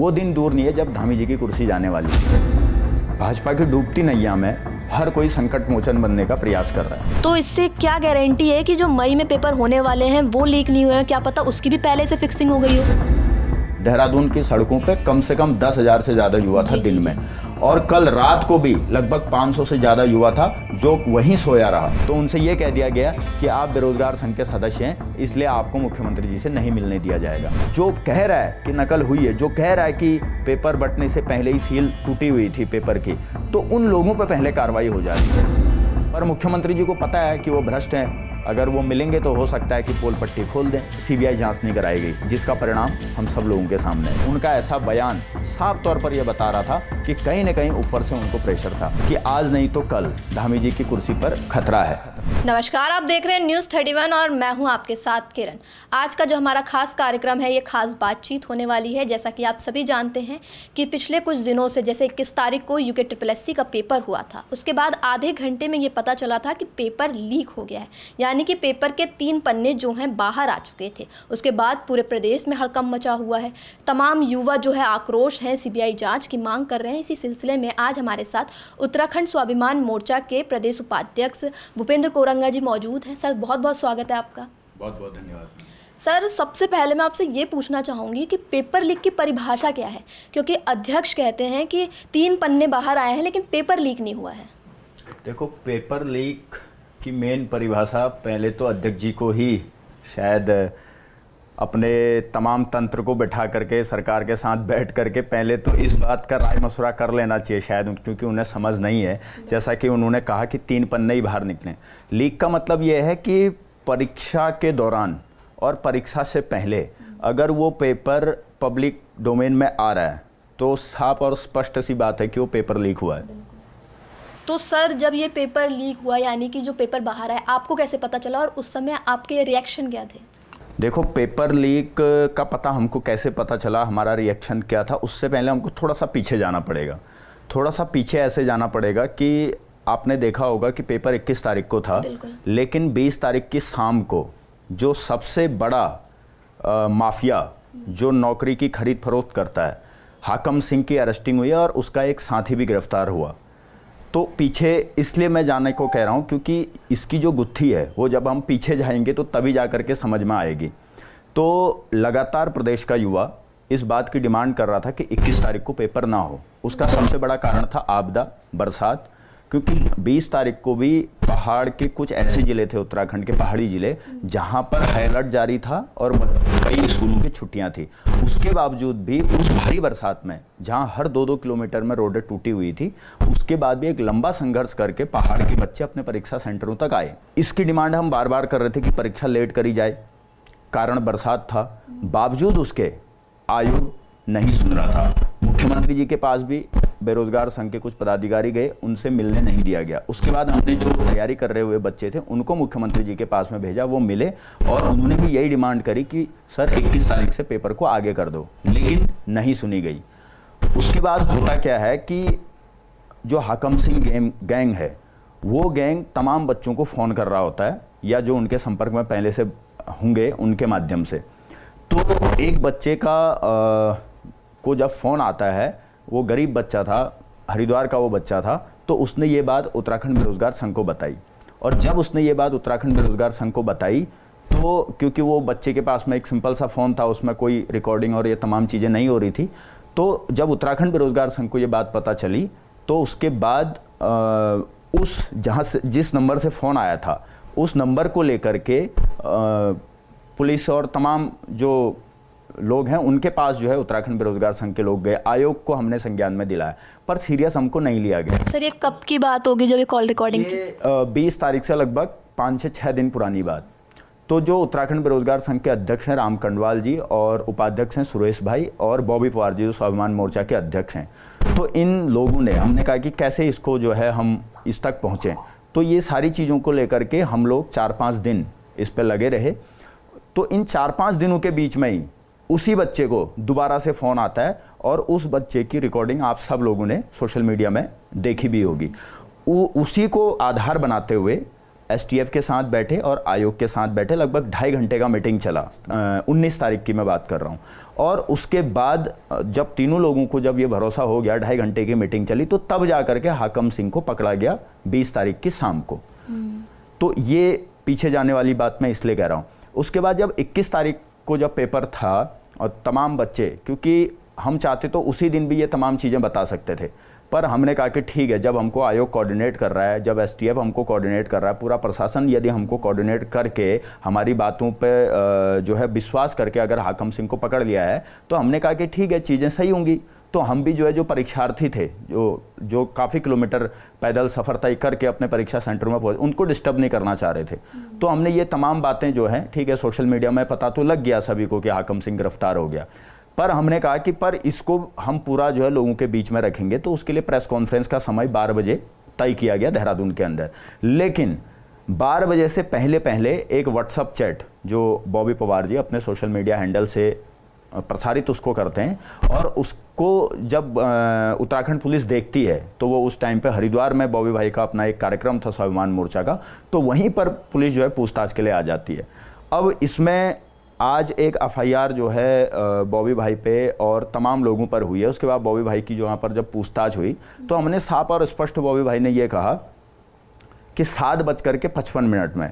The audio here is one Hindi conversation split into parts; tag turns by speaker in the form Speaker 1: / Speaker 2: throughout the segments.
Speaker 1: वो दिन दूर नहीं है जब धामी जी की कुर्सी जाने वाली है। भाजपा की डूबती नैया में हर कोई संकट मोचन बनने का प्रयास कर रहा है।
Speaker 2: तो इससे क्या गारंटी है कि जो मई में पेपर होने वाले हैं वो लीक नहीं हुए हैं? क्या पता उसकी भी पहले से फिक्सिंग हो गई हो।
Speaker 1: देहरादून की सड़कों पे कम से कम 10,000 से ज़्यादा युवा था दिन में, और कल रात को भी लगभग 500 से ज़्यादा युवा था जो वहीं सोया रहा। तो उनसे ये कह दिया गया कि आप बेरोजगार संघ के सदस्य हैं, इसलिए आपको मुख्यमंत्री जी से नहीं मिलने दिया जाएगा। जो कह रहा है कि नकल हुई है, जो कह रहा है कि पेपर बंटने से पहले ही सील टूटी हुई थी पेपर की, तो उन लोगों पर पहले कार्रवाई हो जा रही है। पर मुख्यमंत्री जी को पता है कि वो भ्रष्ट हैं, अगर वो मिलेंगे तो हो सकता है कि पोल पट्टी खोल दें, सीबीआई जांच नहीं कराई गई, जिसका परिणाम हम सब लोगों के सामने है। उनका ऐसा बयान साफ तौर पर यह बता रहा था कि कहीं न कहीं ऊपर से उनको प्रेशर था कि आज नहीं तो कल धामी जी की कुर्सी पर खतरा है।
Speaker 2: नमस्कार, आप देख रहे हैं न्यूज़ 31 और मैं हूं आपके साथ किरण। आज का जो हमारा खास कार्यक्रम है, ये खास बातचीत होने वाली है। जैसा कि आप सभी जानते हैं कि पिछले कुछ दिनों से, जैसे 21 तारीख को यूके SSSC का पेपर हुआ था, उसके बाद आधे घंटे में ये पता चला था कि पेपर लीक हो गया है, यानी कि पेपर के 3 पन्ने जो हैं बाहर आ चुके थे। उसके बाद पूरे प्रदेश में हड़कंप मचा हुआ है। तमाम युवा जो है आक्रोश हैं, सीबीआई जांच की मांग कर रहे हैं। इसी सिलसिले में आज हमारे साथ उत्तराखंड स्वाभिमान मोर्चा के प्रदेश उपाध्यक्ष भूपेंद्र कोरंगा जी मौजूद हैं। सर, बहुत बहुत स्वागत है आपका।
Speaker 1: बहुत बहुत धन्यवाद।
Speaker 2: सर, सबसे पहले मैं आपसे ये पूछना चाहूँगी कि पेपर लीक की परिभाषा क्या है, क्योंकि अध्यक्ष कहते हैं कि 3 पन्ने बाहर आए हैं लेकिन पेपर लीक नहीं हुआ है।
Speaker 1: देखो, पेपर लीक की मेन परिभाषा पहले तो अध्यक्ष जी को ही शायद अपने तमाम तंत्र को बैठा करके सरकार के साथ बैठ करके पहले तो इस बात का राय मशवरा कर लेना चाहिए शायद, क्योंकि उन्हें समझ नहीं है। जैसा कि उन्होंने कहा कि 3 पन्ने ही बाहर निकले। लीक का मतलब यह है कि परीक्षा के दौरान और परीक्षा से पहले अगर वो पेपर पब्लिक डोमेन में आ रहा है तो साफ और स्पष्ट सी बात है कि वो पेपर लीक हुआ है।
Speaker 2: तो सर, जब ये पेपर लीक हुआ, यानी कि जो पेपर बाहर आया, आपको कैसे पता चला और उस समय आपके रिएक्शन क्या थे?
Speaker 1: देखो, पेपर लीक का पता हमको कैसे पता चला, हमारा रिएक्शन क्या था, उससे पहले हमको थोड़ा सा पीछे जाना पड़ेगा। थोड़ा सा पीछे ऐसे जाना पड़ेगा कि आपने देखा होगा कि पेपर 21 तारीख को था, लेकिन 20 तारीख की शाम को जो सबसे बड़ा माफिया जो नौकरी की खरीद फरोख्त करता है, हाकम सिंह की अरेस्टिंग हुई और उसका एक साथी भी गिरफ्तार हुआ। तो पीछे इसलिए मैं जाने को कह रहा हूँ क्योंकि इसकी जो गुत्थी है वो जब हम पीछे जाएंगे तो तभी जा करके समझ में आएगी। तो लगातार प्रदेश का युवा इस बात की डिमांड कर रहा था कि 21 तारीख को पेपर ना हो। उसका सबसे बड़ा कारण था आपदा, बरसात, क्योंकि 20 तारीख को भी पहाड़ के कुछ ऐसे ज़िले थे, उत्तराखंड के पहाड़ी ज़िले, जहां पर हाई अलर्ट जारी था और कई स्कूलों की छुट्टियां थी। उसके बावजूद भी उस भारी बरसात में, जहां हर 2-2 किलोमीटर में रोडें टूटी हुई थी, उसके बाद भी एक लंबा संघर्ष करके पहाड़ के बच्चे अपने परीक्षा सेंटरों तक आए। इसकी डिमांड हम बार बार कर रहे थे कि परीक्षा लेट करी जाए, कारण बरसात था। बावजूद उसके आयोग नहीं सुन रहा था। मुख्यमंत्री जी के पास भी बेरोजगार संघ के कुछ पदाधिकारी गए, उनसे मिलने नहीं दिया गया। उसके बाद हमने जो तैयारी कर रहे हुए बच्चे थे उनको मुख्यमंत्री जी के पास में भेजा, वो मिले और उन्होंने भी यही डिमांड करी कि सर 21 तारीख से पेपर को आगे कर दो, लेकिन नहीं सुनी गई। उसके बाद होता क्या है कि जो हाकम सिंह गैंग है, वो गैंग तमाम बच्चों को फ़ोन कर रहा होता है या जो उनके संपर्क में पहले से होंगे उनके माध्यम से। तो एक बच्चे को जब फ़ोन आता है, वो गरीब बच्चा था, हरिद्वार का वो बच्चा था, तो उसने ये बात उत्तराखंड बेरोजगार संघ को बताई। और जब उसने ये बात उत्तराखंड बेरोजगार संघ को बताई तो क्योंकि वो बच्चे के पास में एक सिंपल सा फ़ोन था, उसमें कोई रिकॉर्डिंग और ये तमाम चीज़ें नहीं हो रही थी, तो जब उत्तराखंड बेरोजगार संघ को ये बात पता चली तो उसके बाद उस जहाँ से जिस नंबर से फ़ोन आया था उस नंबर को लेकर के पुलिस और तमाम जो लोग हैं उनके पास जो है उत्तराखंड बेरोजगार संघ के लोग गए। आयोग को हमने संज्ञान में दिलाया, पर सीरियस हमको नहीं लिया गया।
Speaker 2: सर, ये कब की बात होगी जब ये कॉल रिकॉर्डिंग की?
Speaker 1: 20 तारीख से लगभग 5 से 6 दिन पुरानी बात। तो जो उत्तराखंड बेरोजगार संघ के अध्यक्ष हैं राम कंडवाल जी और उपाध्यक्ष हैं सुरेश भाई और बॉबी पवार जी जो स्वाभिमान मोर्चा के अध्यक्ष हैं, तो इन लोगों ने, हमने कहा कि कैसे इसको जो है हम इस तक पहुँचें। तो ये सारी चीज़ों को लेकर के हम लोग 4-5 दिन इस पर लगे रहे। तो इन 4-5 दिनों के बीच में ही उसी बच्चे को दोबारा से फ़ोन आता है और उस बच्चे की रिकॉर्डिंग आप सब लोगों ने सोशल मीडिया में देखी भी होगी। उसी को आधार बनाते हुए एसटीएफ के साथ बैठे और आयोग के साथ बैठे, लगभग 2.5 घंटे का मीटिंग चला। 19 तारीख की मैं बात कर रहा हूँ। और उसके बाद जब तीनों लोगों को जब ये भरोसा हो गया, 2.5 घंटे की मीटिंग चली, तो तब जा करके हाकम सिंह को पकड़ा गया 20 तारीख की शाम को। तो ये पीछे जाने वाली बात मैं इसलिए कह रहा हूँ। उसके बाद जब 21 तारीख को जब पेपर था और तमाम बच्चे, क्योंकि हम चाहते तो उसी दिन भी ये तमाम चीज़ें बता सकते थे, पर हमने कहा कि ठीक है, जब हमको आयोग कोऑर्डिनेट कर रहा है, जब एसटीएफ हमको कोऑर्डिनेट कर रहा है, पूरा प्रशासन यदि हमको कोऑर्डिनेट करके हमारी बातों पे जो है विश्वास करके अगर हाकम सिंह को पकड़ लिया है, तो हमने कहा कि ठीक है, चीज़ें सही होंगी। तो हम भी जो है, जो परीक्षार्थी थे, जो काफ़ी किलोमीटर पैदल सफ़र तय करके अपने परीक्षा सेंटर में पहुंचे, उनको डिस्टर्ब नहीं करना चाह रहे थे। तो हमने ये तमाम बातें जो हैं, ठीक है, सोशल मीडिया में पता तो लग गया सभी को कि हाकम सिंह गिरफ्तार हो गया, पर हमने कहा कि पर इसको हम पूरा जो है लोगों के बीच में रखेंगे। तो उसके लिए प्रेस कॉन्फ्रेंस का समय 12 बजे तय किया गया देहरादून के अंदर। लेकिन 12 बजे से पहले पहले एक व्हाट्सअप चैट जो बॉबी पवार जी अपने सोशल मीडिया हैंडल से प्रसारित उसको करते हैं, और उसको जब उत्तराखंड पुलिस देखती है, तो वो उस टाइम पे हरिद्वार में बॉबी भाई का अपना एक कार्यक्रम था स्वाभिमान मोर्चा का, तो वहीं पर पुलिस जो है पूछताछ के लिए आ जाती है। अब इसमें आज एक एफआईआर जो है बॉबी भाई पे और तमाम लोगों पर हुई है। उसके बाद बॉबी भाई की जो वहाँ पर जब पूछताछ हुई, तो हमने साफ और स्पष्ट बॉबी भाई ने ये कहा कि 7:55 में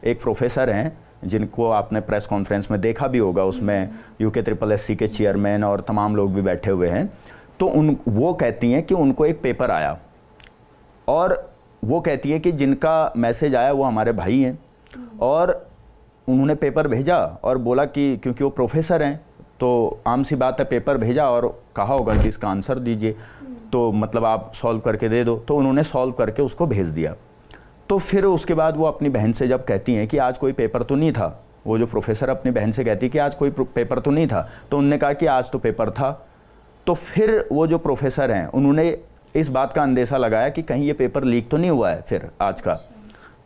Speaker 1: एक प्रोफेसर हैं, जिनको आपने प्रेस कॉन्फ्रेंस में देखा भी होगा, उसमें UKSSC के चेयरमैन और तमाम लोग भी बैठे हुए हैं, तो वो कहती हैं कि उनको एक पेपर आया, और वो कहती है कि जिनका मैसेज आया वो हमारे भाई हैं, और उन्होंने पेपर भेजा और बोला कि क्योंकि वो प्रोफेसर हैं तो आम सी बात है, पेपर भेजा और कहा होगा कि इसका आंसर दीजिए, तो मतलब आप सॉल्व करके दे दो। तो उन्होंने सॉल्व करके उसको भेज दिया। तो फिर उसके बाद वो अपनी बहन से जब कहती हैं कि आज कोई पेपर तो नहीं था, वो जो प्रोफेसर अपनी बहन से कहती कि आज कोई पेपर तो नहीं था, तो उनने कहा कि आज तो पेपर था। तो फिर वो जो प्रोफेसर हैं, उन्होंने इस बात का अंदेशा लगाया कि कहीं ये पेपर लीक तो नहीं हुआ है फिर आज का।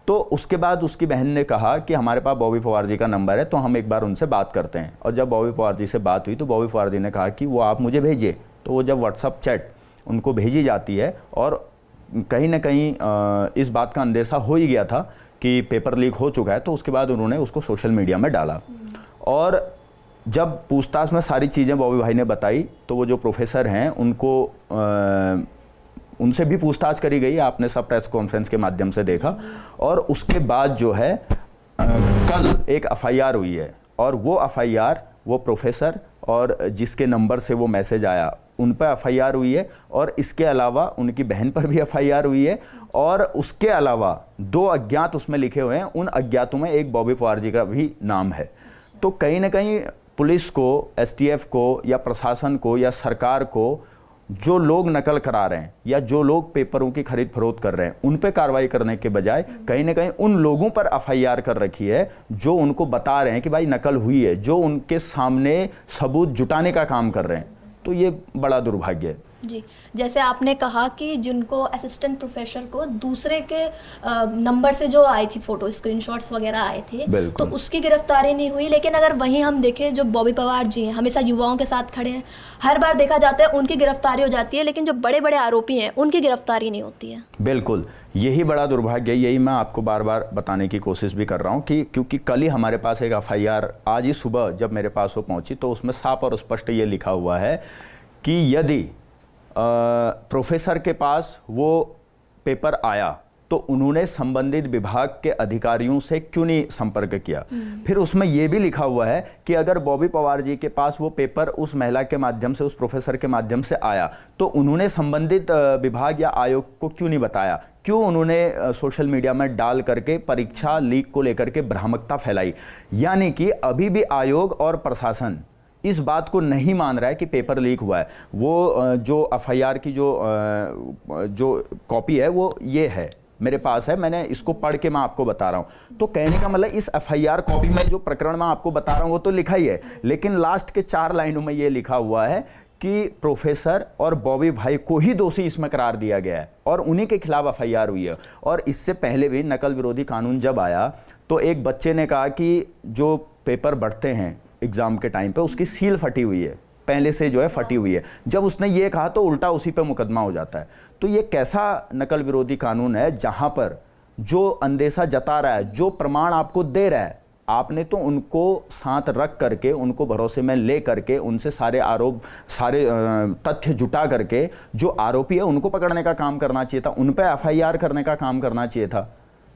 Speaker 1: तो उसके बाद उसकी बहन ने कहा कि हमारे पास बॉबी पवार जी का नंबर है, तो हम एक बार उनसे बात करते हैं। और जब बॉबी पवार जी से बात हुई, तो बॉबी पवार जी ने कहा कि वो आप मुझे भेजिए। तो वो जब व्हाट्सअप चैट उनको भेजी जाती है, और कहीं ना कहीं इस बात का अंदेशा हो ही गया था कि पेपर लीक हो चुका है, तो उसके बाद उन्होंने उसको सोशल मीडिया में डाला। और जब पूछताछ में सारी चीज़ें बॉबी भाई ने बताई, तो वो जो प्रोफेसर हैं उनको उनसे भी पूछताछ करी गई, आपने सब प्रेस कॉन्फ्रेंस के माध्यम से देखा। और उसके बाद जो है कल एक एफआईआर हुई है, और वो एफआईआर वो प्रोफेसर और जिसके नंबर से वो मैसेज आया उन पर एफआईआर हुई है, और इसके अलावा उनकी बहन पर भी एफआईआर हुई है। और उसके अलावा 2 अज्ञात उसमें लिखे हुए हैं, उन अज्ञातों में एक बॉबी पवार जी का भी नाम है। तो कहीं ना कहीं पुलिस को, एसटीएफ को, या प्रशासन को, या सरकार को जो लोग नकल करा रहे हैं या जो लोग पेपरों की खरीद फरोख्त कर रहे हैं, उन पे कार्रवाई करने के बजाय कहीं ना कहीं उन लोगों पर एफआईआर कर रखी है जो उनको बता रहे हैं कि भाई नकल हुई है, जो उनके सामने सबूत जुटाने का काम कर रहे हैं। तो ये बड़ा दुर्भाग्य है।
Speaker 2: जी, जैसे आपने कहा कि जिनको असिस्टेंट प्रोफेसर को दूसरे के नंबर से जो आई थी फोटो, स्क्रीनशॉट्स वगैरह आए थे, तो उसकी गिरफ्तारी नहीं हुई। लेकिन अगर वहीं हम देखें, जो बॉबी पवार जी हैं हमेशा युवाओं के साथ खड़े हैं, हर बार देखा जाता है उनकी गिरफ्तारी हो जाती है, लेकिन जो बड़े बड़े आरोपी हैं उनकी गिरफ्तारी नहीं होती है।
Speaker 1: बिल्कुल, यही बड़ा दुर्भाग्य है। यही मैं आपको बार बार बताने की कोशिश भी कर रहा हूँ कि क्योंकि कल ही हमारे पास एक एफआईआर आज ही सुबह जब मेरे पास वो पहुँची, तो उसमें साफ और स्पष्ट ये लिखा हुआ है कि यदि प्रोफेसर के पास वो पेपर आया तो उन्होंने संबंधित विभाग के अधिकारियों से क्यों नहीं संपर्क किया। फिर उसमें यह भी लिखा हुआ है कि अगर बॉबी पवार जी के पास वो पेपर उस महिला के माध्यम से, उस प्रोफेसर के माध्यम से आया, तो उन्होंने संबंधित विभाग या आयोग को क्यों नहीं बताया, क्यों उन्होंने सोशल मीडिया में डाल करके परीक्षा लीक को लेकर के भ्रामकता फैलाई। यानी कि अभी भी आयोग और प्रशासन इस बात को नहीं मान रहा है कि पेपर लीक हुआ है। वो जो एफआईआर की जो कॉपी है वो ये है, मेरे पास है, मैंने इसको पढ़ के मैं आपको बता रहा हूं। तो कहने का मतलब इस एफआईआर कॉपी में जो प्रकरण मैं आपको बता रहा हूं वो तो लिखा ही है, लेकिन लास्ट के 4 लाइनों में ये लिखा हुआ है कि प्रोफेसर और बॉबी भाई को ही दोषी इसमें करार दिया गया है और उन्हीं के खिलाफ एफआईआर हुई है। और इससे पहले भी नकल विरोधी कानून जब आया तो एक बच्चे ने कहा कि जो पेपर बढ़ते हैं एग्जाम के टाइम पे उसकी सील फटी हुई है, पहले से जो है फटी हुई है। जब उसने ये कहा तो उल्टा उसी पे मुकदमा हो जाता है। तो ये कैसा नकल विरोधी कानून है जहां पर जो अंदेशा जता रहा है, जो प्रमाण आपको दे रहा है, आपने तो उनको साथ रख करके, उनको भरोसे में ले करके, उनसे सारे आरोप, सारे तथ्य जुटा करके जो आरोपी है उनको पकड़ने का काम करना चाहिए था, उन पर एफआईआर करने का काम करना चाहिए था।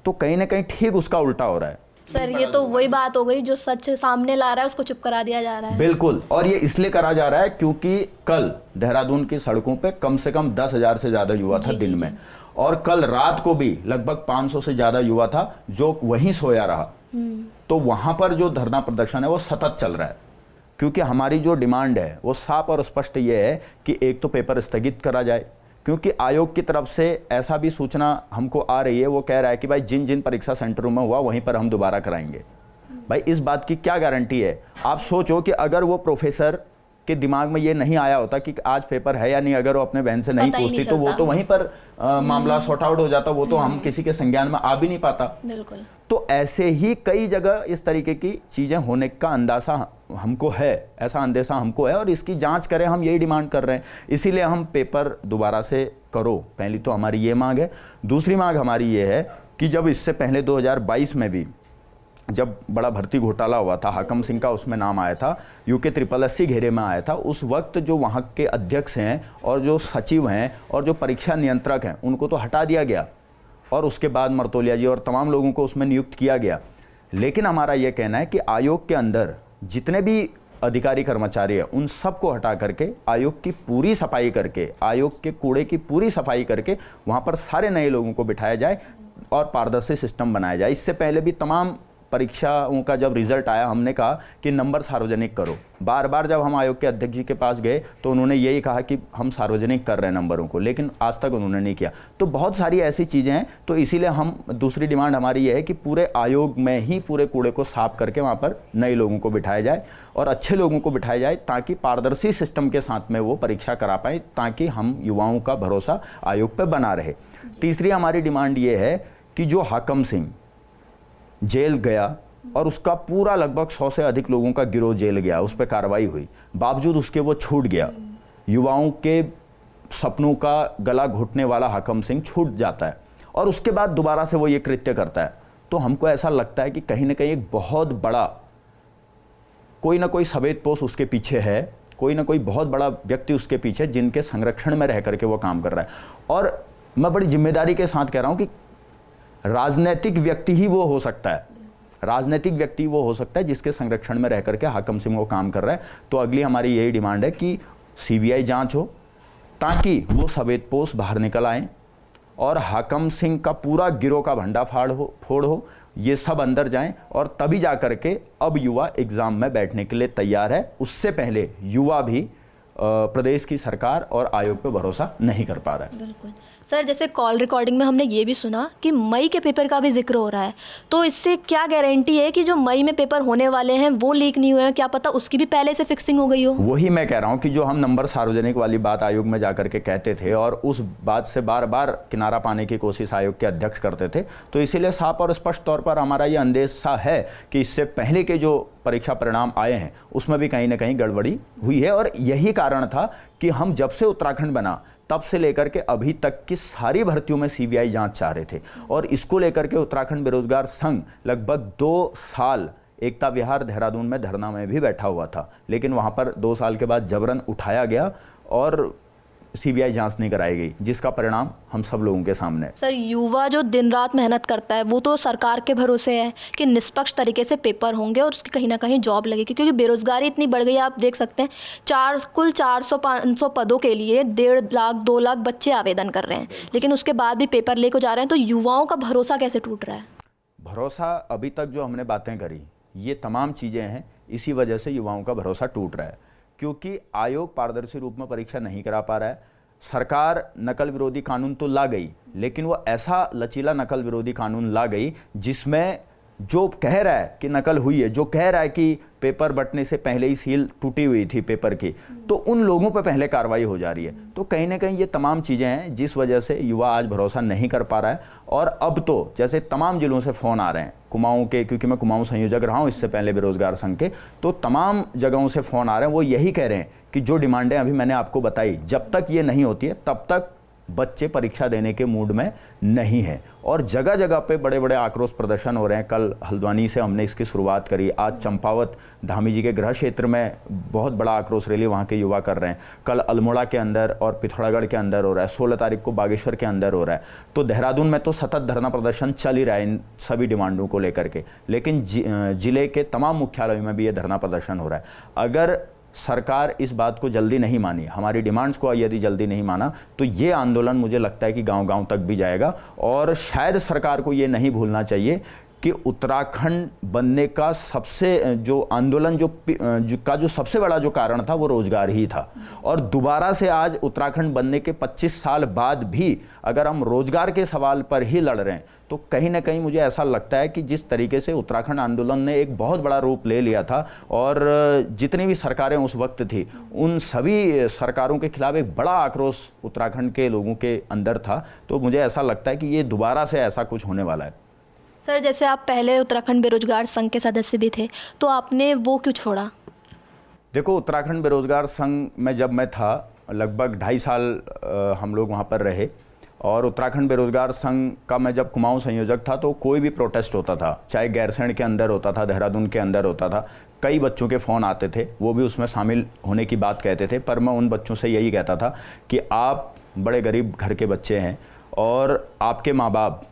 Speaker 1: तो कहीं ना कहीं ठीक उसका उल्टा हो रहा है।
Speaker 2: सर ये तो वही बात हो गई, जो सच सामने ला रहा है उसको चुप करा दिया जा रहा है।
Speaker 1: बिल्कुल, और ये इसलिए करा जा रहा है क्योंकि कल देहरादून की सड़कों पे कम से कम 10,000 से ज्यादा युवा था दिन में, और कल रात को भी लगभग 500 से ज्यादा युवा था जो वहीं सोया रहा। तो वहां पर जो धरना प्रदर्शन है वो सतत चल रहा है, क्योंकि हमारी जो डिमांड है वो साफ और स्पष्ट ये है कि एक तो पेपर स्थगित करा जाए, क्योंकि आयोग की तरफ से ऐसा भी सूचना हमको आ रही है, वो कह रहा है कि भाई जिन जिन परीक्षा सेंटरों में हुआ वहीं पर हम दोबारा कराएंगे। भाई इस बात की क्या गारंटी है? आप सोचो कि अगर वो प्रोफेसर के दिमाग में ये नहीं आया होता कि आज पेपर है या नहीं, अगर वो अपने बहन से नहीं पूछती तो वो तो वहीं पर मामला सॉर्ट आउट हो जाता, वो तो हम किसी के संज्ञान में आ भी नहीं पाता।
Speaker 2: बिल्कुल।
Speaker 1: तो ऐसे ही कई जगह इस तरीके की चीजें होने का अंदाजा हमको है, ऐसा अंदेशा हमको है, और इसकी जांच करें, हम यही डिमांड कर रहे हैं। इसीलिए हम पेपर दोबारा से करो, पहली तो हमारी ये मांग है। दूसरी मांग हमारी ये है कि जब इससे पहले 2022 में भी जब बड़ा भर्ती घोटाला हुआ था, हाकम सिंह का उसमें नाम आया था, यूके SSSC घेरे में आया था, उस वक्त जो वहाँ के अध्यक्ष हैं और जो सचिव हैं और जो परीक्षा नियंत्रक हैं उनको तो हटा दिया गया, और उसके बाद मर्तोलिया जी और तमाम लोगों को उसमें नियुक्त किया गया। लेकिन हमारा ये कहना है कि आयोग के अंदर जितने भी अधिकारी कर्मचारी हैं उन सबको हटा करके आयोग की पूरी सफाई करके, आयोग के कूड़े की पूरी सफाई करके वहाँ पर सारे नए लोगों को बिठाया जाए और पारदर्शी सिस्टम बनाया जाए। इससे पहले भी तमाम परीक्षाओं का जब रिजल्ट आया हमने कहा कि नंबर सार्वजनिक करो। बार बार जब हम आयोग के अध्यक्ष जी के पास गए तो उन्होंने यही कहा कि हम सार्वजनिक कर रहे हैं नंबरों को, लेकिन आज तक उन्होंने नहीं किया। तो बहुत सारी ऐसी चीज़ें हैं, तो इसीलिए हम दूसरी डिमांड हमारी ये है कि पूरे आयोग में ही पूरे कूड़े को साफ करके वहाँ पर नए लोगों को बिठाया जाए और अच्छे लोगों को बिठाया जाए, ताकि पारदर्शी सिस्टम के साथ में वो परीक्षा करा पाए, ताकि हम युवाओं का भरोसा आयोग पर बना रहे। तीसरी हमारी डिमांड ये है कि जो हाकम सिंह जेल गया और उसका पूरा लगभग 100 से अधिक लोगों का गिरोह जेल गया, उस पर कार्रवाई हुई, बावजूद उसके वो छूट गया। युवाओं के सपनों का गला घुटने वाला हाकम सिंह छूट जाता है और उसके बाद दोबारा से वो ये कृत्य करता है। तो हमको ऐसा लगता है कि कहीं ना कहीं एक बहुत बड़ा कोई ना कोई सफेदपोश उसके पीछे है, कोई ना कोई बहुत बड़ा व्यक्ति उसके पीछे, जिनके संरक्षण में रह करके वो काम कर रहा है। और मैं बड़ी जिम्मेदारी के साथ कह रहा हूँ कि राजनीतिक व्यक्ति ही वो हो सकता है, राजनीतिक व्यक्ति वो हो सकता है जिसके संरक्षण में रह करके हाकम सिंह वो काम कर रहा है। तो अगली हमारी यही डिमांड है कि सीबीआई जांच हो, ताकि वो सफेदपोश बाहर निकल आए और हाकम सिंह का पूरा गिरोह का भंडाफोड़ हो, ये सब अंदर जाएं, और तभी जा करके अब युवा एग्जाम में बैठने के लिए तैयार है। उससे पहले युवा भी प्रदेश की सरकार और आयोग पे भरोसा नहीं कर पा रहा है।
Speaker 2: बिल्कुल सर, जैसे कॉल रिकॉर्डिंग में हमने ये भी सुना कि मई के पेपर का भी जिक्र हो रहा है, तो इससे क्या गारंटी है कि जो मई में पेपर होने वाले हैं वो लीक नहीं हुए हैं? क्या पता उसकी भी पहले से फिक्सिंग हो गई हो।
Speaker 1: वही मैं कह रहा हूँ कि जो हम नंबर सार्वजनिक वाली बात आयोग में जाकर के कहते थे और उस बात से बार बार किनारा पाने की कोशिश आयोग के अध्यक्ष करते थे, तो इसीलिए साफ और स्पष्ट तौर पर हमारा ये अंदेशा है कि इससे पहले के जो परीक्षा परिणाम आए हैं उसमें भी कहीं ना कहीं गड़बड़ी हुई है। और यही कारण था कि हम जब से उत्तराखंड बना तब से लेकर के अभी तक की सारी भर्तियों में सीबीआई जांच चाह रहे थे, और इसको लेकर के उत्तराखंड बेरोजगार संघ लगभग 2 साल एकता विहार देहरादून में धरना में भी बैठा हुआ था, लेकिन वहां पर 2 साल के बाद जबरन उठाया गया और सीबीआई जांच नहीं कराई गई, जिसका परिणाम हम सब लोगों के सामने है।
Speaker 2: सर, युवा जो दिन रात मेहनत करता है वो तो सरकार के भरोसे है कि निष्पक्ष तरीके से पेपर होंगे और उसकी कहीं ना कहीं जॉब लगेगी, क्योंकि बेरोजगारी इतनी बढ़ गई है। आप देख सकते हैं कुल 400-500 पदों के लिए 1.5 लाख 2 लाख बच्चे आवेदन कर रहे हैं, लेकिन उसके बाद भी पेपर लेकर जा रहे हैं। तो युवाओं का भरोसा कैसे टूट रहा है?
Speaker 1: भरोसा अभी तक जो हमने बातें करी, ये तमाम चीज़ें हैं, इसी वजह से युवाओं का भरोसा टूट रहा है, क्योंकि आयोग पारदर्शी रूप में परीक्षा नहीं करा पा रहा है। सरकार नकल विरोधी कानून तो ला गई, लेकिन वो ऐसा लचीला नकल विरोधी कानून ला गई जिसमें जो कह रहा है कि नकल हुई है, जो कह रहा है कि पेपर बंटने से पहले ही सील टूटी हुई थी पेपर की, तो उन लोगों पर पहले कार्रवाई हो जा रही है। तो कहीं ना कहीं ये तमाम चीज़ें हैं जिस वजह से युवा आज भरोसा नहीं कर पा रहा है। और अब तो जैसे तमाम जिलों से फ़ोन आ रहे हैं, कुमाऊं के, क्योंकि मैं कुमाऊं संयोजक रहा हूँ इससे पहले बेरोजगार संघ के, तो तमाम जगहों से फ़ोन आ रहे हैं, वो यही कह रहे हैं कि जो डिमांडें अभी मैंने आपको बताई, जब तक ये नहीं होती है तब तक बच्चे परीक्षा देने के मूड में नहीं है और जगह जगह पे बड़े बड़े आक्रोश प्रदर्शन हो रहे हैं। कल हल्द्वानी से हमने इसकी शुरुआत करी, आज चंपावत धामी जी के गृह क्षेत्र में बहुत बड़ा आक्रोश रैली वहाँ के युवा कर रहे हैं, कल अल्मोड़ा के अंदर और पिथौरागढ़ के अंदर हो रहा है, 16 तारीख को बागेश्वर के अंदर हो रहा है। तो देहरादून में तो सतत धरना प्रदर्शन चल ही रहा है इन सभी डिमांडों को लेकर के, लेकिन जिले के तमाम मुख्यालयों में भी ये धरना प्रदर्शन हो रहा है। अगर सरकार इस बात को जल्दी नहीं मानी, हमारी डिमांड्स को यदि जल्दी नहीं माना, तो ये आंदोलन मुझे लगता है कि गांव-गांव तक भी जाएगा। और शायद सरकार को ये नहीं भूलना चाहिए कि उत्तराखंड बनने का सबसे जो आंदोलन जो सबसे बड़ा जो कारण था वो रोजगार ही था। और दोबारा से आज उत्तराखंड बनने के 25 साल बाद भी अगर हम रोजगार के सवाल पर ही लड़ रहे हैं तो कहीं ना कहीं मुझे ऐसा लगता है कि जिस तरीके से उत्तराखंड आंदोलन ने एक बहुत बड़ा रूप ले लिया था और जितनी भी सरकारें उस वक्त थी उन सभी सरकारों के खिलाफ एक बड़ा आक्रोश उत्तराखंड के लोगों के अंदर था, तो मुझे ऐसा लगता है कि ये दोबारा से ऐसा कुछ होने वाला है।
Speaker 2: सर, जैसे आप पहले उत्तराखंड बेरोजगार संघ के सदस्य भी थे, तो आपने वो क्यों छोड़ा?
Speaker 1: देखो, उत्तराखंड बेरोजगार संघ में जब मैं था लगभग 2.5 साल हम लोग वहाँ पर रहे और उत्तराखंड बेरोजगार संघ का मैं जब कुमाऊं संयोजक था तो कोई भी प्रोटेस्ट होता था, चाहे गैरसैंण के अंदर होता था, देहरादून के अंदर होता था, कई बच्चों के फ़ोन आते थे, वो भी उसमें शामिल होने की बात कहते थे। पर मैं उन बच्चों से यही कहता था कि आप बड़े गरीब घर के बच्चे हैं और आपके माँ बाप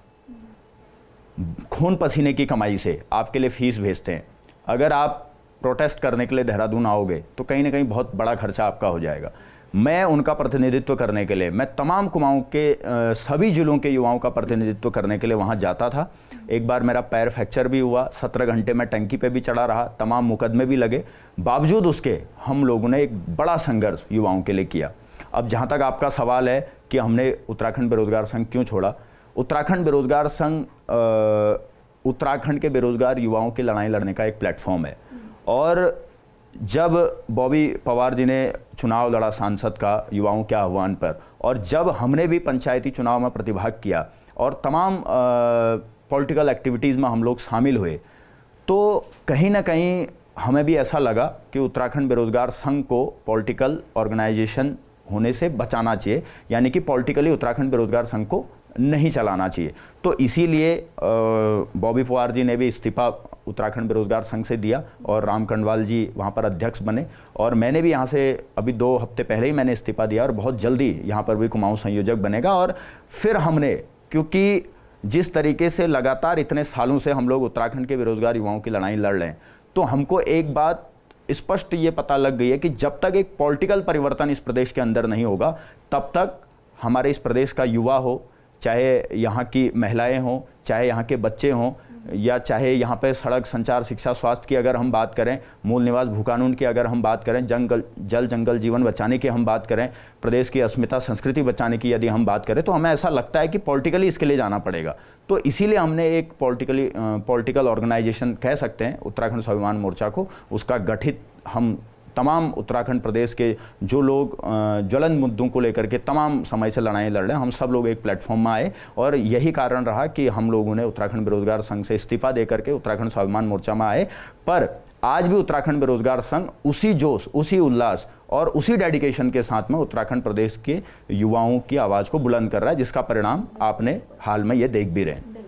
Speaker 1: खून पसीने की कमाई से आपके लिए फ़ीस भेजते हैं। अगर आप प्रोटेस्ट करने के लिए देहरादून आओगे तो कहीं ना कहीं बहुत बड़ा खर्चा आपका हो जाएगा। मैं उनका प्रतिनिधित्व करने के लिए, मैं तमाम कुमाऊं के सभी जिलों के युवाओं का प्रतिनिधित्व करने के लिए वहां जाता था। एक बार मेरा पैर फ्रैक्चर भी हुआ, 17 घंटे मैं टंकी पे भी चढ़ा रहा, तमाम मुकदमे भी लगे, बावजूद उसके हम लोगों ने एक बड़ा संघर्ष युवाओं के लिए किया। अब जहाँ तक आपका सवाल है कि हमने उत्तराखंड बेरोजगार संघ क्यों छोड़ा, उत्तराखंड बेरोजगार संघ उत्तराखंड के बेरोजगार युवाओं की लड़ाई लड़ने का एक प्लेटफॉर्म है। और जब बॉबी पवार जी ने चुनाव लड़ा सांसद का युवाओं के आह्वान पर, और जब हमने भी पंचायती चुनाव में प्रतिभाग किया और तमाम पॉलिटिकल एक्टिविटीज़ में हम लोग शामिल हुए, तो कहीं ना कहीं हमें भी ऐसा लगा कि उत्तराखंड बेरोजगार संघ को पॉलिटिकल ऑर्गेनाइजेशन होने से बचाना चाहिए, यानी कि पॉलिटिकली उत्तराखंड बेरोजगार संघ को नहीं चलाना चाहिए। तो इसीलिए बॉबी पवार जी ने भी इस्तीफा उत्तराखंड बेरोजगार संघ से दिया और राम कंडवाल जी वहाँ पर अध्यक्ष बने, और मैंने भी यहाँ से अभी 2 हफ्ते पहले ही मैंने इस्तीफा दिया और बहुत जल्दी यहाँ पर भी कुमाऊं संयोजक बनेगा। और फिर हमने, क्योंकि जिस तरीके से लगातार इतने सालों से हम लोग उत्तराखंड के बेरोजगार युवाओं की लड़ाई लड़ रहे हैं, तो हमको एक बात स्पष्ट ये पता लग गई है कि जब तक एक पॉलिटिकल परिवर्तन इस प्रदेश के अंदर नहीं होगा, तब तक हमारे इस प्रदेश का युवा हो, चाहे यहाँ की महिलाएं हों, चाहे यहाँ के बच्चे हों, या चाहे यहाँ पे सड़क, संचार, शिक्षा, स्वास्थ्य की अगर हम बात करें, मूल निवास भू कानून की अगर हम बात करें, जल जंगल जीवन बचाने की हम बात करें, प्रदेश की अस्मिता संस्कृति बचाने की यदि हम बात करें, तो हमें ऐसा लगता है कि पॉलिटिकली इसके लिए जाना पड़ेगा। तो इसीलिए हमने एक पॉलिटिकल ऑर्गेनाइजेशन कह सकते हैं उत्तराखंड स्वाभिमान मोर्चा को, उसका गठित हम तमाम उत्तराखंड प्रदेश के जो लोग ज्वलंत मुद्दों को लेकर के तमाम समय से लड़ाई लड़ रहे हैं, हम सब लोग एक प्लेटफॉर्म में आए, और यही कारण रहा कि हम लोगों ने उत्तराखंड बेरोजगार संघ से इस्तीफा दे करके उत्तराखंड स्वाभिमान मोर्चा में आए। पर आज भी उत्तराखंड बेरोजगार संघ उसी जोश, उसी उल्लास और उसी डेडिकेशन के साथ में उत्तराखंड प्रदेश के युवाओं की आवाज़ को बुलंद कर रहा है, जिसका परिणाम आपने हाल में ये देख भी रहे हैं।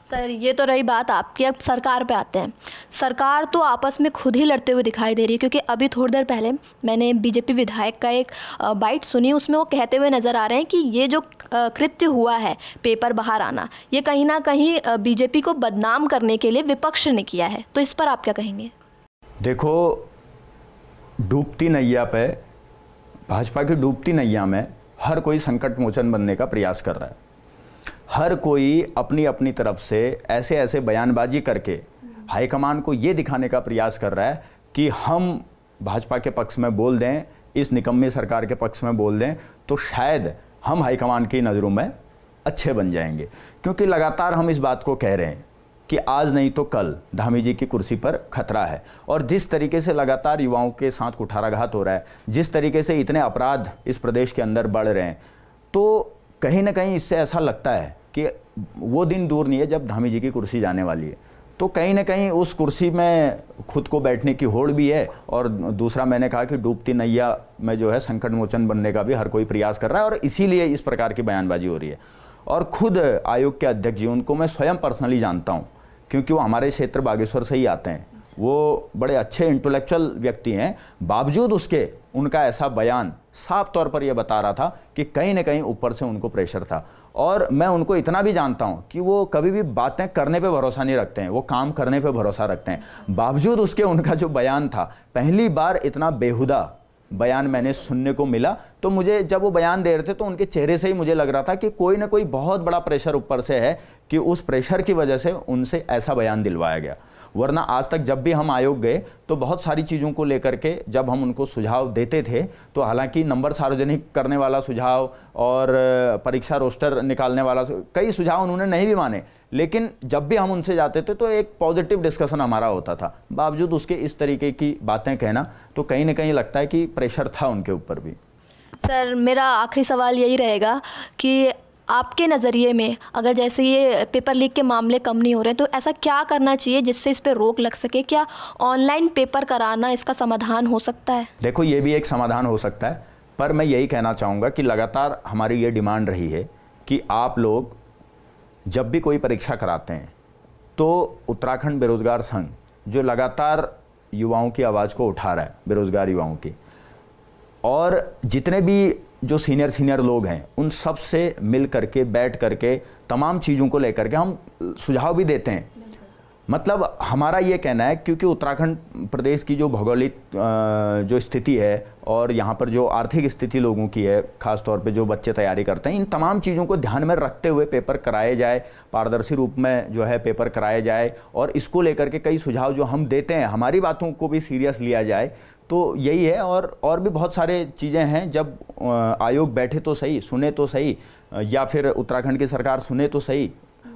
Speaker 2: सर, ये तो रही बात आपकी। अब सरकार पे आते हैं। सरकार तो आपस में खुद ही लड़ते हुए दिखाई दे रही है, क्योंकि अभी थोड़ी देर पहले मैंने बीजेपी विधायक का एक बाइट सुनी, उसमें वो कहते हुए नज़र आ रहे हैं कि ये जो कृत्य हुआ है, पेपर बाहर आना, ये कहीं ना कहीं बीजेपी को बदनाम करने के लिए विपक्ष ने किया है। तो इस पर आप क्या कहेंगे?
Speaker 1: देखो, डूबती नैया पे, भाजपा की डूबती नैया में हर कोई संकट मोचन बनने का प्रयास कर रहा है। हर कोई अपनी अपनी तरफ से ऐसे ऐसे बयानबाजी करके हाईकमान को ये दिखाने का प्रयास कर रहा है कि हम भाजपा के पक्ष में बोल दें, इस निकम्मी सरकार के पक्ष में बोल दें, तो शायद हम हाईकमान की नज़रों में अच्छे बन जाएंगे। क्योंकि लगातार हम इस बात को कह रहे हैं कि आज नहीं तो कल धामी जी की कुर्सी पर खतरा है, और जिस तरीके से लगातार युवाओं के साथ कुठाराघात हो रहा है, जिस तरीके से इतने अपराध इस प्रदेश के अंदर बढ़ रहे हैं, तो कहीं ना कहीं इससे ऐसा लगता है कि वो दिन दूर नहीं है जब धामी जी की कुर्सी जाने वाली है। तो कहीं ना कहीं उस कुर्सी में खुद को बैठने की होड़ भी है, और दूसरा मैंने कहा कि डूबती नैया में जो है संकट मोचन बनने का भी हर कोई प्रयास कर रहा है, और इसीलिए इस प्रकार की बयानबाजी हो रही है। और खुद आयोग के अध्यक्ष जी, उनको मैं स्वयं पर्सनली जानता हूँ, क्योंकि वो हमारे क्षेत्र बागेश्वर से ही आते हैं, वो बड़े अच्छे इंटेलेक्चुअल व्यक्ति हैं। बावजूद उसके उनका ऐसा बयान साफ तौर पर यह बता रहा था कि कहीं ना कहीं ऊपर से उनको प्रेशर था। और मैं उनको इतना भी जानता हूं कि वो कभी भी बातें करने पे भरोसा नहीं रखते हैं, वो काम करने पे भरोसा रखते हैं। बावजूद उसके उनका जो बयान था, पहली बार इतना बेहुदा बयान मैंने सुनने को मिला। तो मुझे जब वो बयान दे रहे थे तो उनके चेहरे से ही मुझे लग रहा था कि कोई ना कोई बहुत बड़ा प्रेशर ऊपर से है, कि उस प्रेशर की वजह से उनसे ऐसा बयान दिलवाया गया। वरना आज तक जब भी हम आयोग गए तो बहुत सारी चीज़ों को लेकर के जब हम उनको सुझाव देते थे, तो हालांकि नंबर सार्वजनिक करने वाला सुझाव और परीक्षा रोस्टर निकालने वाला कई सुझाव उन्होंने नहीं भी माने, लेकिन जब भी हम उनसे जाते थे तो एक पॉजिटिव डिस्कशन हमारा होता था। बावजूद उसके इस तरीके की बातें कहना, तो कहीं ना कहीं लगता है कि प्रेशर था उनके ऊपर भी।
Speaker 2: सर, मेरा आखिरी सवाल यही रहेगा कि आपके नज़रिए में अगर जैसे ये पेपर लीक के मामले कम नहीं हो रहे, तो ऐसा क्या करना चाहिए जिससे इस पर रोक लग सके? क्या ऑनलाइन पेपर कराना इसका समाधान हो सकता है?
Speaker 1: देखो, ये भी एक समाधान हो सकता है, पर मैं यही कहना चाहूँगा कि लगातार हमारी ये डिमांड रही है कि आप लोग जब भी कोई परीक्षा कराते हैं तो उत्तराखंड बेरोजगार संघ, जो लगातार युवाओं की आवाज़ को उठा रहा है, बेरोजगार युवाओं की, और जितने भी जो सीनियर लोग हैं, उन सब से मिल करके बैठ करके तमाम चीज़ों को लेकर के हम सुझाव भी देते हैं। मतलब हमारा ये कहना है, क्योंकि उत्तराखंड प्रदेश की जो भौगोलिक जो स्थिति है और यहाँ पर जो आर्थिक स्थिति लोगों की है, ख़ास तौर पे जो बच्चे तैयारी करते हैं, इन तमाम चीज़ों को ध्यान में रखते हुए पेपर कराए जाए, पारदर्शी रूप में जो है पेपर कराए जाए, और इसको लेकर के कई सुझाव जो हम देते हैं, हमारी बातों को भी सीरियस लिया जाए। तो यही है, और भी बहुत सारे चीज़ें हैं। जब आयोग बैठे तो सही, सुने तो सही, या फिर उत्तराखंड की सरकार सुने तो सही।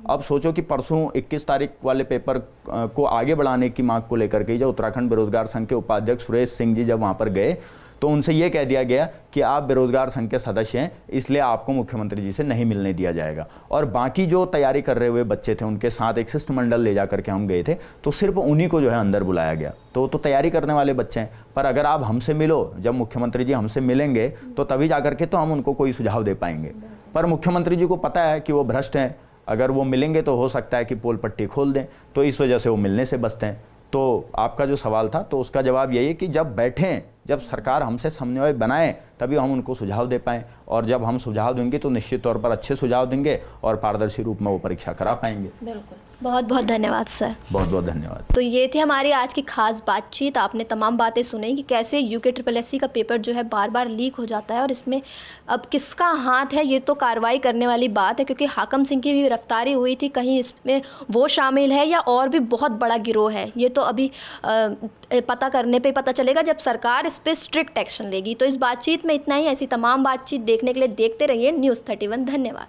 Speaker 1: अब सोचो कि परसों 21 तारीख वाले पेपर को आगे बढ़ाने की मांग को लेकर के जब उत्तराखंड बेरोजगार संघ के उपाध्यक्ष सुरेश सिंह जी जब वहाँ पर गए, तो उनसे ये कह दिया गया कि आप बेरोजगार संघ के सदस्य हैं, इसलिए आपको मुख्यमंत्री जी से नहीं मिलने दिया जाएगा। और बाकी जो तैयारी कर रहे हुए बच्चे थे, उनके साथ एक शिष्टमंडल ले जा करके हम गए थे, तो सिर्फ उन्हीं को जो है अंदर बुलाया गया। तो तैयारी करने वाले बच्चे हैं, पर अगर आप हमसे मिलो, जब मुख्यमंत्री जी हमसे मिलेंगे तो तभी जा करके तो हम उनको कोई सुझाव दे पाएंगे। पर मुख्यमंत्री जी को पता है कि वो भ्रष्ट हैं, अगर वो मिलेंगे तो हो सकता है कि पोल पट्टी खोल दें, तो इस वजह से वो मिलने से बचते हैं। तो आपका जो सवाल था, तो उसका जवाब यही है कि जब बैठें, जब सरकार हमसे समन्वय बनाए, तभी हम उनको सुझाव दे पाएँ, और जब हम सुझाव देंगे तो निश्चित तौर पर अच्छे सुझाव देंगे और पारदर्शी रूप में वो परीक्षा करा पाएंगे।
Speaker 2: बिल्कुल, बहुत बहुत धन्यवाद सर।
Speaker 1: बहुत बहुत धन्यवाद।
Speaker 2: तो ये थी हमारी आज की खास बातचीत। आपने तमाम बातें सुनी कि कैसे UKSSC का पेपर जो है बार बार लीक हो जाता है, और इसमें अब किसका हाथ है, ये तो कार्रवाई करने वाली बात है, क्योंकि हाकम सिंह की भी गिरफ्तारी हुई थी, कहीं इसमें वो शामिल है या और भी बहुत बड़ा गिरोह है, ये तो अभी पता करने पे पता चलेगा जब सरकार इस पर स्ट्रिक्ट एक्शन लेगी। तो इस बातचीत में इतना ही। ऐसी तमाम बातचीत देखने के लिए देखते रहिए News 31। धन्यवाद।